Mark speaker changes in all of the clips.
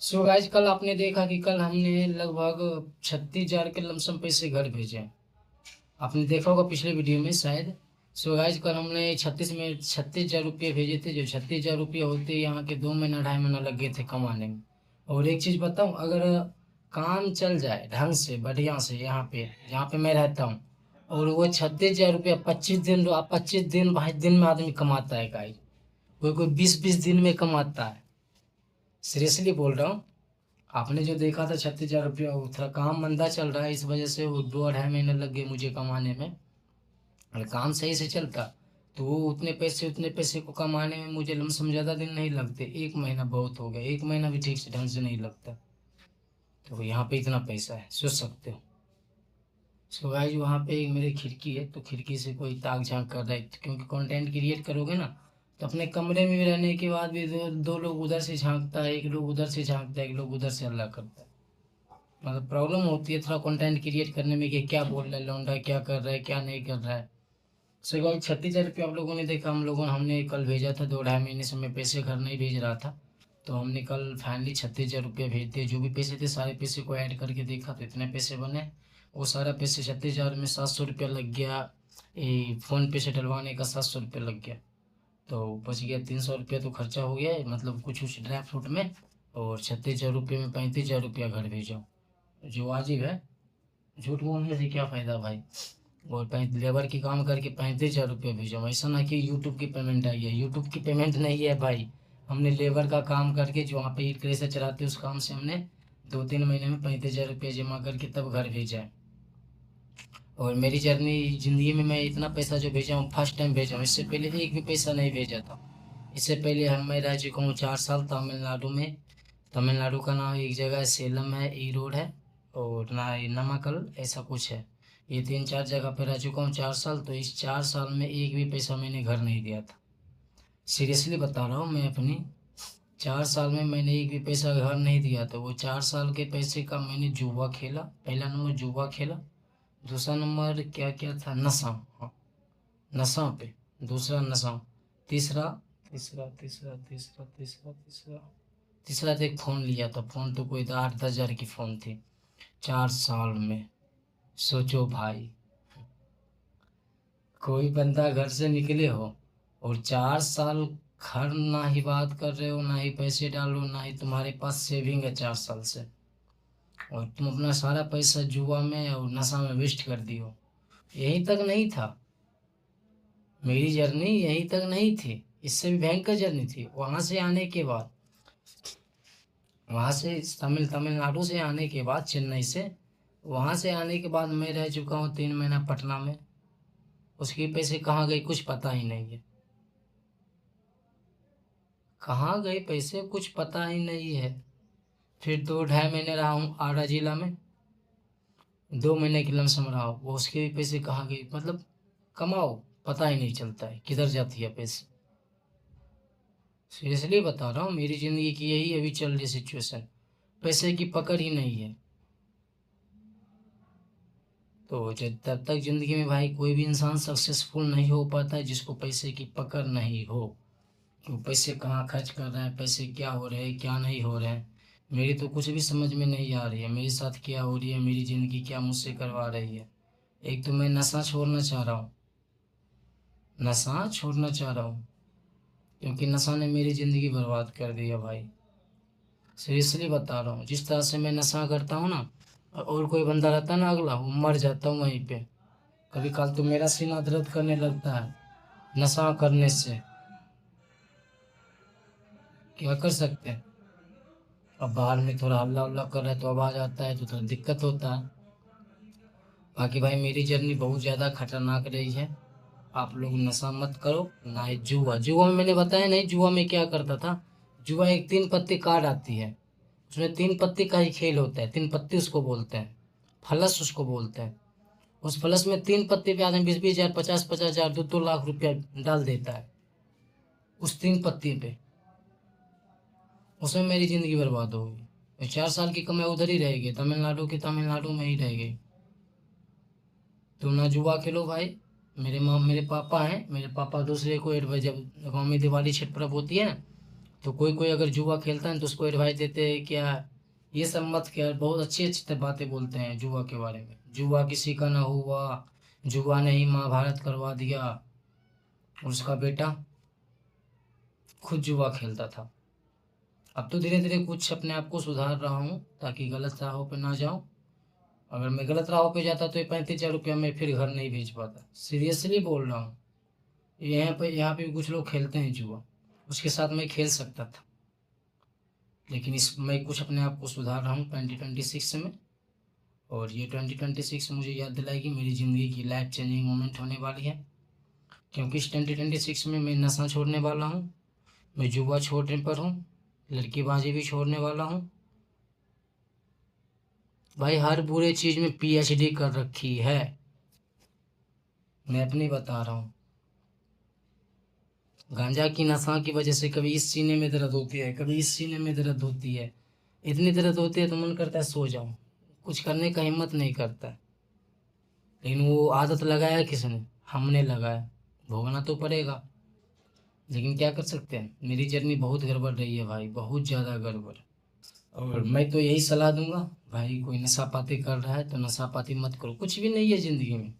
Speaker 1: So guys कल आपने देखा कि कल हमने लगभग 36,000 के लमसम पैसे घर भेजे। आपने देखा होगा पिछले वीडियो में शायद। सो गाइज कल हमने 36,000 रुपये भेजे थे। जो 36,000 रुपये होते यहाँ के 2 महीना 2.5 महीना लग गए थे कमाने में। और एक चीज़ बताऊँ, अगर काम चल जाए ढंग से बढ़िया से यहाँ पे मैं रहता हूँ, और वो 36,000 रुपया 25 दिन, 25 दिन भाई दिन में आदमी कमाता है गाइज। कोई कोई 20-20 दिन में कमाता है। सीरियसली बोल रहा हूँ। आपने जो देखा था 36,000 रुपया, वो थोड़ा काम मंदा चल रहा है, इस वजह से वो 2 2.5 महीने लग गए मुझे कमाने में। अगर काम सही से चलता तो वो उतने पैसे को कमाने में मुझे लमसम ज़्यादा दिन नहीं लगते। 1 महीना बहुत हो गया, 1 महीना भी ठीक से ढंग से नहीं लगता। तो यहाँ पे इतना पैसा है, सोच सकते हो। सो गाइस वहाँ पे एक मेरी खिड़की है, तो खिड़की से कोई ताक झांक कर रहा है, क्योंकि कंटेंट क्रिएट करोगे ना, तो अपने कमरे में रहने के बाद भी दो दो लोग उधर से झांकता है, एक लोग उधर से झांकता है, एक लोग उधर से हल्ला करता है। मतलब प्रॉब्लम होती है थोड़ा कंटेंट क्रिएट करने में कि क्या बोल रहा है लौंडा, क्या कर रहा है क्या नहीं कर रहा है। सो एक बार 36,000 रुपये आप लोगों ने देखा, हमने कल भेजा था। 2 2.5 महीने से मैं पैसे घर नहीं भेज रहा था, तो हमने कल फाइनली 36,000 रुपये भेज दिए। जो भी पैसे थे सारे पैसे को ऐड करके देखा तो इतने पैसे बने। वो सारा पैसे 36,000 में 700 रुपया लग गया। ये फ़ोन पे से डलवाने का 700 रुपया लग गया। तो बच गया 300 रुपया, तो खर्चा हो गया है, मतलब कुछ कुछ ड्राई फ्रूट में। और 36,000 रुपये में 35,000 रुपया घर भेजा, जो वाजिब है। झूठ बोलने से क्या फ़ायदा भाई। और लेबर की काम करके 35,000 रुपये भेजा। ऐसा ना कि यूट्यूब की पेमेंट आई है, यूट्यूब की पेमेंट नहीं है भाई। हमने लेबर का काम करके जो वहाँ पे ईट क्रेशर चलाते उस काम से हमने 2-3 महीने में 35,000 रुपये जमा करके तब घर भेजा है। और मेरी जर्नी ज़िंदगी में मैं इतना पैसा जो भेजा हूँ फर्स्ट टाइम भेजा हूँ। इससे पहले एक भी पैसा नहीं भेजा था। इससे पहले मैं रह चुका हूँ 4 साल तमिलनाडु में। तमिलनाडु का नाम एक जगह है, सेलम है, ई रोड है, और ना नमाकल ऐसा कुछ है। ये 3-4 जगह पे रह चुका हूँ 4 साल। तो इस 4 साल में एक भी पैसा मैंने घर नहीं दिया था। सीरियसली बता रहा हूँ मैं अपनी। 4 साल में मैंने एक भी पैसा घर नहीं दिया था। वो 4 साल के पैसे का मैंने जुआ खेला। पहला नंबर जुआ खेला, दूसरा नंबर क्या क्या था, नशा। हाँ, नशा पे। दूसरा नशा। तीसरा तीसरा तीसरा तीसरा तीसरा तीसरा तीसरा तो एक फ़ोन लिया था। फ़ोन तो कोई 8-10 हज़ार की फ़ोन थी 4 साल में। सोचो भाई, कोई बंदा घर से निकले हो और 4 साल घर ना ही बात कर रहे हो, ना ही पैसे डालो, ना ही तुम्हारे पास सेविंग है 4 साल से, और तुम अपना सारा पैसा जुआ में और नशा में वेस्ट कर दियो। यहीं तक नहीं था मेरी जर्नी, यहीं तक नहीं थी, इससे भी भयंकर जर्नी थी। वहाँ से आने के बाद, वहाँ से तमिलनाडु से आने के बाद, चेन्नई से, वहाँ से आने के बाद मैं रह चुका हूँ 3 महीना पटना में। उसके पैसे कहाँ गए कुछ पता ही नहीं है। कहाँ गए पैसे कुछ पता ही नहीं है। फिर 2 2.5 महीने रहा हूँ आरा जिला में। 2 महीने की लमसम रहा हूँ, वो उसके भी पैसे कहाँ गए, मतलब कमाओ पता ही नहीं चलता है किधर जाती है पैसे। सीरियसली बता रहा हूँ, मेरी ज़िंदगी की यही अभी चल रही सिचुएशन। पैसे की पकड़ ही नहीं है। तो जब तब तक ज़िंदगी में भाई कोई भी इंसान सक्सेसफुल नहीं हो पाता है जिसको पैसे की पकड़ नहीं हो। कि वो पैसे कहाँ खर्च कर रहे हैं, पैसे क्या हो रहे हैं क्या नहीं हो रहे हैं। मेरी तो कुछ भी समझ में नहीं आ रही है, मेरे साथ क्या हो रही है, मेरी ज़िंदगी क्या मुझसे करवा रही है। एक तो मैं नशा छोड़ना चाह रहा हूँ, नशा छोड़ना चाह रहा हूँ, क्योंकि नशा ने मेरी ज़िंदगी बर्बाद कर दिया भाई। सीरियसली बता रहा हूँ, जिस तरह से मैं नशा करता हूँ ना, और कोई बंदा रहता है ना अगला, वो मर जाता हूँ वहीं पे। कभी कल तो मेरा सीना दर्द करने लगता है नशा करने से। क्या कर सकते हैं। अब बाहर में थोड़ा हल्ला उल्ला कर रहा है तो आवाज़ आता है तो थोड़ा दिक्कत होता है। बाकी भाई मेरी जर्नी बहुत ज़्यादा खतरनाक रही है। आप लोग नशा मत करो, ना ही जुआ। जुआ में मैंने बताया नहीं जुआ में क्या करता था। जुआ एक 3 पत्ती कार्ड आती है, उसमें 3 पत्ती का ही खेल होता है। 3 पत्ती उसको बोलते हैं, फलस उसको बोलते हैं। उस फलस में 3 पत्ती पे आदमी 20-20 हज़ार, 50-50 हज़ार, 2-2 लाख रुपया डाल देता है उस 3 पत्ती पे। उसमें मेरी ज़िंदगी बर्बाद हो गई। 4 साल की कमाई उधर ही रह गई, तमिलनाडु की तमिलनाडु में ही रह गई। तुम ना जुआ खेलो भाई। मेरे पापा हैं, मेरे पापा दूसरे को एडवाइस, जब गाँव में दिवाली छठ पर्व होती है ना, तो कोई कोई अगर जुआ खेलता है तो उसको एडवाइस देते हैं क्या ये सब मत कर, बहुत अच्छी अच्छी बातें बोलते हैं जुआ के बारे में। जुआ किसी का ना हुआ, जुआ ने ही महाभारत करवा दिया। उसका बेटा खुद जुआ खेलता था। अब तो धीरे धीरे कुछ अपने आप को सुधार रहा हूँ ताकि गलत राहों पे ना जाऊँ। अगर मैं गलत राहों पे जाता तो ये 35,000 रुपया मैं फिर घर नहीं भेज पाता, सीरियसली बोल रहा हूँ। यहाँ पे भी कुछ लोग खेलते हैं जुआ, उसके साथ मैं खेल सकता था, लेकिन इस मैं कुछ अपने आप को सुधार रहा हूँ 2026 में। और ये 2026 मुझे याद दिलाएगी मेरी ज़िंदगी की लाइफ चेंजिंग मोमेंट होने वाली है, क्योंकि इस 2026 में मैं नशा छोड़ने वाला हूँ, मैं जुआ छोड़ने पर हूँ, लड़कीबाजी भी छोड़ने वाला हूँ। भाई हर बुरे चीज़ में पीएचडी कर रखी है, मैं अपनी बता रहा हूँ। गांजा की नशा की वजह से कभी इस सीने में दर्द होती है, कभी इस सीने में दर्द होती है, इतनी दर्द होती है तो मन करता है सो जाऊं, कुछ करने का हिम्मत नहीं करता है। लेकिन वो आदत लगाया किसने? हमने लगाया, भोगना तो पड़ेगा। लेकिन क्या कर सकते हैं, मेरी जर्नी बहुत गड़बड़ रही है भाई, बहुत ज़्यादा गड़बड़। और मैं तो यही सलाह दूंगा, भाई कोई नशा पाती कर रहा है तो नशा पाती मत करो, कुछ भी नहीं है ज़िंदगी में,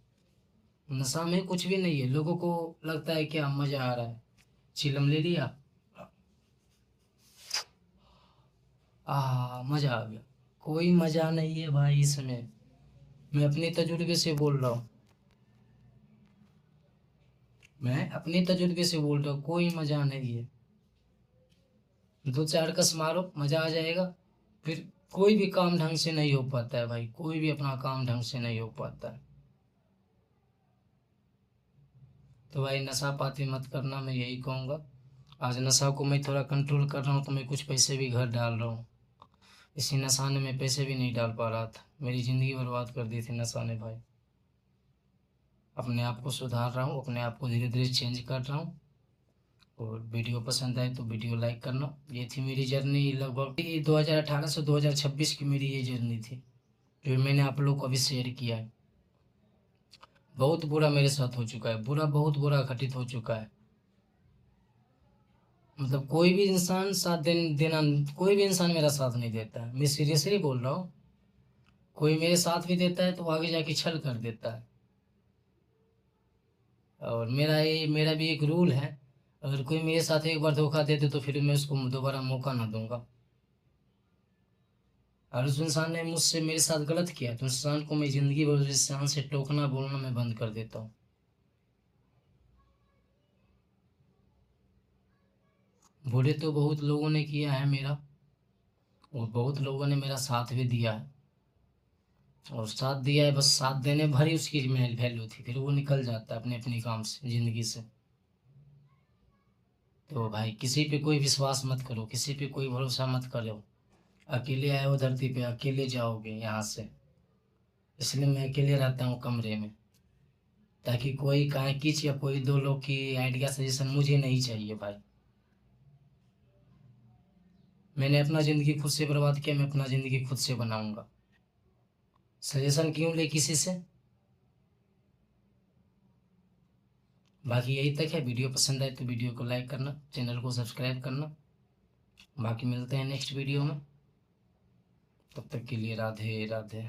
Speaker 1: नशा में कुछ भी नहीं है। लोगों को लगता है क्या मज़ा आ रहा है, चिलम ले लिया, मज़ा आ गया। कोई मज़ा नहीं है भाई इसमें, मैं अपने तजुर्बे से बोल रहा हूँ, मैं अपने तजुर्बे से बोल रहा हूँ, कोई मज़ा नहीं है। दो चार कस मारो मज़ा आ जाएगा, फिर कोई भी काम ढंग से नहीं हो पाता है भाई, कोई भी अपना काम ढंग से नहीं हो पाता है। तो भाई नशा पाती मत करना, मैं यही कहूँगा। आज नशा को मैं थोड़ा कंट्रोल कर रहा हूँ तो मैं कुछ पैसे भी घर डाल रहा हूँ। इसी नशा ने मैं पैसे भी नहीं डाल पा रहा था, मेरी ज़िंदगी बर्बाद कर दी थी नशा ने भाई। अपने आप को सुधार रहा हूँ, अपने आप को धीरे धीरे चेंज कर रहा हूँ। और वीडियो पसंद आए तो वीडियो लाइक करना। ये थी मेरी जर्नी, लगभग 2018 से 2026 की मेरी ये जर्नी थी जो मैंने आप लोग को अभी शेयर किया है। बहुत बुरा मेरे साथ हो चुका है, बुरा बहुत बुरा घटित हो चुका है। मतलब कोई भी इंसान साथ देना, कोई भी इंसान मेरा साथ नहीं देता है, मैं सीरियसली बोल रहा हूँ। कोई मेरे साथ भी देता है तो आगे जाके छल कर देता है। और मेरा भी एक रूल है, अगर कोई मेरे साथ एक बार धोखा देते तो फिर मैं उसको दोबारा मौका ना दूंगा। और उस इंसान ने मुझसे मेरे साथ गलत किया तो उस इंसान को मैं ज़िंदगी भर उस इंसान से टोकना बोलना मैं बंद कर देता हूँ। बुरे तो बहुत लोगों ने किया है मेरा, और बहुत लोगों ने मेरा साथ भी दिया है। और साथ दिया है, बस साथ देने भर ही उसकी मेरी वैल्यू थी, फिर वो निकल जाता है अपने अपने काम से, ज़िंदगी से। तो भाई किसी पे कोई विश्वास मत करो, किसी पे कोई भरोसा मत करो। अकेले आए हो धरती पे, अकेले जाओगे यहाँ से। इसलिए मैं अकेले रहता हूँ कमरे में, ताकि कोई कहे किच या कोई दो लोग की आइडिया सजेशन मुझे नहीं चाहिए भाई। मैंने अपना ज़िंदगी खुद से बर्बाद किया, मैं अपना ज़िंदगी खुद से बनाऊंगा। सजेशन क्यों ले किसी से? बाकी यही तक है। वीडियो पसंद आए तो वीडियो को लाइक करना, चैनल को सब्सक्राइब करना। बाकी मिलते हैं नेक्स्ट वीडियो में, तब तक के लिए राधे राधे।